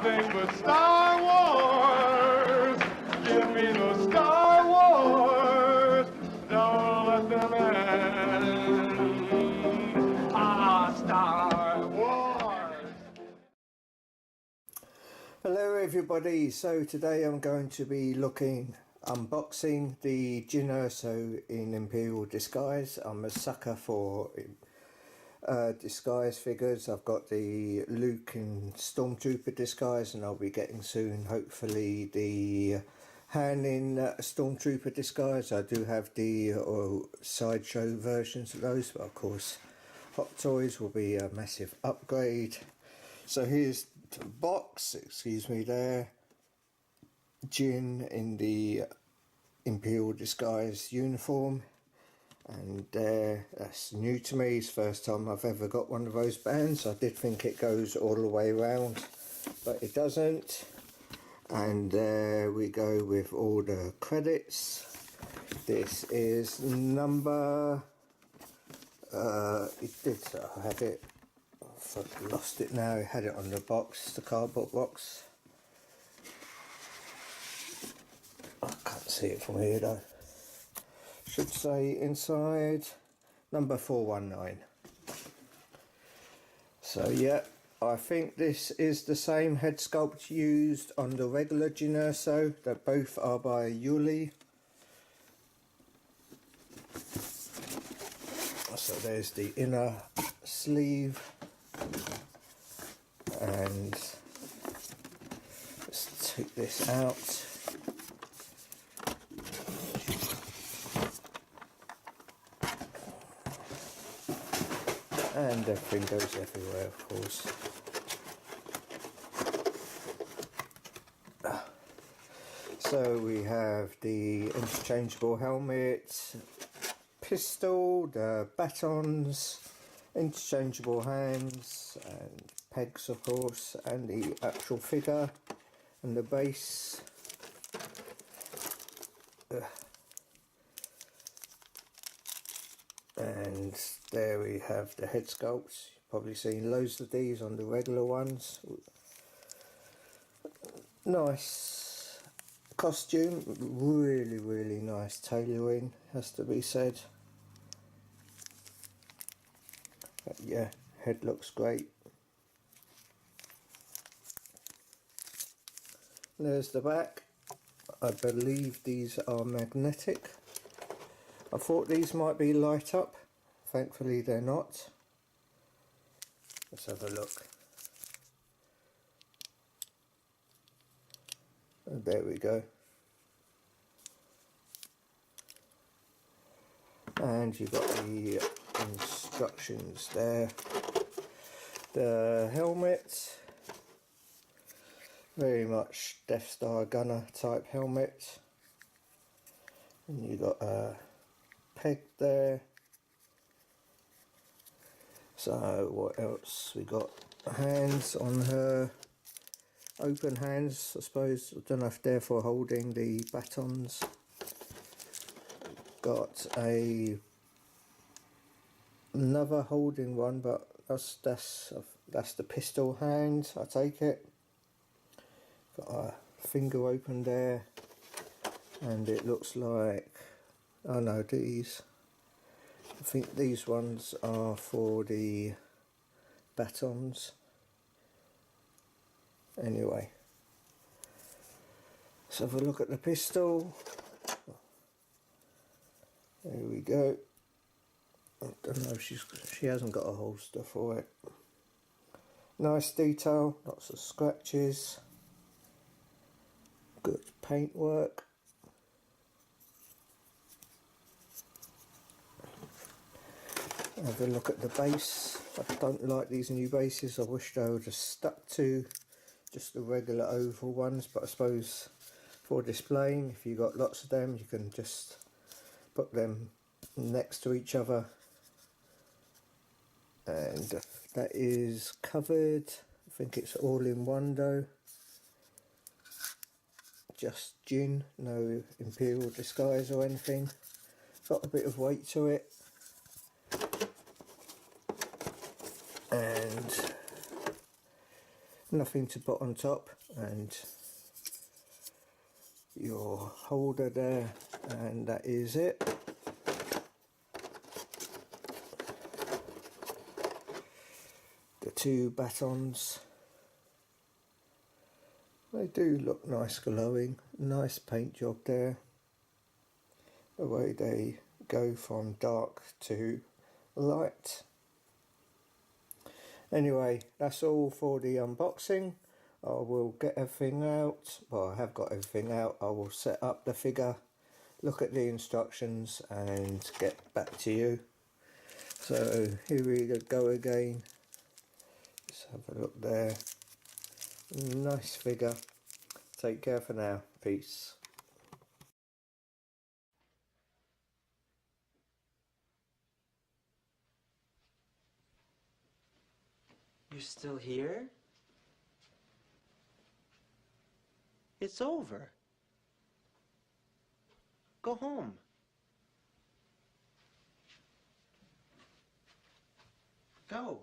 nothing but Star Wars. Give me the Star Wars. Don't let them end. Star Wars. Hello everybody, so today I'm going to be unboxing the Jyn Erso in Imperial disguise. I'm a sucker for disguise figures. I've got the Luke in Stormtrooper disguise, and I'll be getting soon hopefully the Han in Stormtrooper disguise. I do have the sideshow versions of those, but of course Hot Toys will be a massive upgrade. So here's the box, excuse me there. Jyn in the Imperial disguise uniform, and that's new to me. It's the first time I've ever got one of those bands. I did think it goes all the way around, but it doesn't. And there we go with all the credits. This is number I had it, I've lost it now. I had it on the box, the cardboard box. I can't see it from here though. Should say inside number 419. So yeah, I think this is the same head sculpt used on the regular Jyn Erso. They both are by Yuli. So there's the inner sleeve, and let's take this out. And everything goes everywhere, of course. So we have the interchangeable helmet, pistol, the batons, interchangeable hands, and pegs, of course, and the actual figure and the base. And there we have the head sculpts. You've probably seen loads of these on the regular ones. Nice costume, really nice tailoring, has to be said. But yeah, head looks great. There's the back. I believe these are magnetic. I thought these might be light up, thankfully they're not. Let's have a look. And there we go. And you've got the instructions there. The helmet, very much Death Star gunner type helmet. And you've got a peg there. So what else? We got hands on her, open hands I suppose. I don't know if they're for holding the batons. Got another holding one, but that's the pistol hand, I take it. Got a finger open there, and it looks like, oh no, these, I think these ones are for the batons. Anyway, let's have a look at the pistol. There we go. I don't know if she hasn't got a holster for it. Nice detail, lots of scratches, good paintwork. Have a look at the base. I don't like these new bases. I wish they would have stuck to just the regular oval ones, but I suppose for displaying, if you've got lots of them, you can just put them next to each other. And that is covered. I think it's all in one though. Just Jyn, no Imperial disguise or anything. Got a bit of weight to it. And nothing to put on top, and your holder there, and that is it. The two batons, they do look nice, glowing, nice paint job there, the way they go from dark to light. Anyway, that's all for the unboxing. I will get everything out. Well, I have got everything out. I will set up the figure, look at the instructions and get back to you. So here we go again. Let's have a look there. Nice figure. Take care for now. Peace. You're still here? It's over. Go home. Go.